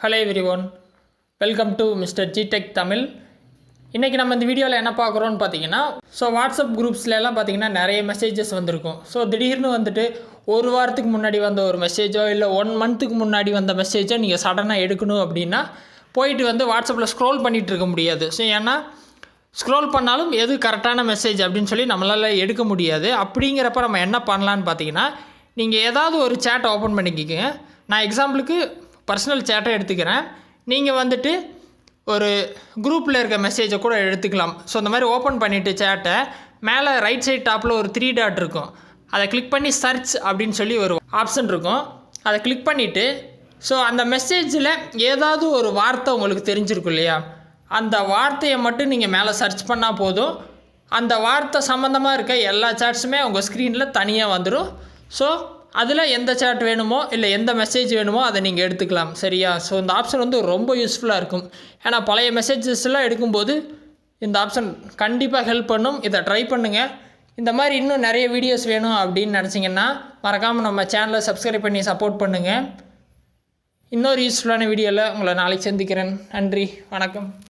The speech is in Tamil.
Hello everyone, welcome to MR.G Tech Tamil. இன்றைக்கி நம்ம இந்த வீடியோவில் என்ன பார்க்குறோன்னு பார்த்தீங்கன்னா, வாட்ஸ்அப் குரூப்ஸ்லாம் பார்த்தீங்கன்னா நிறைய மெசேஜஸ் வந்திருக்கும். திடீர்னு வந்துட்டு ஒரு வாரத்துக்கு முன்னாடி வந்த ஒரு மெசேஜோ இல்லை 1 மந்த்துக்கு முன்னாடி வந்த மெசேஜோ நீங்கள் சடனாக எடுக்கணும் அப்படின்னா போயிட்டு வாட்ஸ்அப்பில் ஸ்க்ரோல் பண்ணிகிட்டு இருக்க முடியாது. ஏன்னா ஸ்க்ரோல் பண்ணாலும் எது கரெக்டான மெசேஜ் அப்படின்னு சொல்லி நம்மளால் எடுக்க முடியாது. அப்படிங்கிறப்ப நம்ம என்ன பண்ணலான்னு பார்த்தீங்கன்னா, நீங்கள் ஏதாவது ஒரு சேட்டை ஓப்பன் பண்ணிக்கிங்க. நான் எக்ஸாம்பிளுக்கு பர்சனல் சேட்டை எடுத்துக்கிறேன். நீங்கள் ஒரு குரூப்பில் இருக்க மெசேஜை கூட எடுத்துக்கலாம். இந்த மாதிரி ஓப்பன் பண்ணிவிட்டு சேட்டை மேலே ரைட் சைட் டாப்பில் ஒரு 3 டாட் இருக்கும். அதை கிளிக் பண்ணி சர்ச் அப்படின்னு சொல்லி ஒரு ஆப்ஷன் இருக்கும். அதை கிளிக் பண்ணிவிட்டு அந்த மெசேஜில் ஏதாவது ஒரு வார்த்தை உங்களுக்கு தெரிஞ்சிருக்கும் இல்லையா, அந்த வார்த்தையை மட்டும் நீங்கள் மேலே சர்ச் பண்ணால் போதும். அந்த வார்த்தை சம்மந்தமாக இருக்க எல்லா சேட்ஸுமே உங்கள் ஸ்க்ரீனில் தனியாக வந்துடும். அதில் எந்த சேட் வேணுமோ இல்லை எந்த மெசேஜ் வேணுமோ அதை நீங்கள் எடுத்துக்கலாம். சரியா? இந்த ஆப்ஷன் ரொம்ப யூஸ்ஃபுல்லாக இருக்கும். ஏன்னா பழைய மெசேஜஸ்லாம் எடுக்கும்போது இந்த ஆப்ஷன் கண்டிப்பாக ஹெல்ப் பண்ணும். இதை ட்ரை பண்ணுங்கள். இந்த மாதிரி இன்னும் நிறைய வீடியோஸ் வேணும் அப்படின்னு நினச்சிங்கன்னா மறக்காமல் நம்ம சேனலை சப்ஸ்கிரைப் பண்ணி சப்போர்ட் பண்ணுங்கள். இன்னொரு யூஸ்ஃபுல்லான வீடியோவில் உங்களை நாளைக்கு சந்திக்கிறேன். நன்றி, வணக்கம்.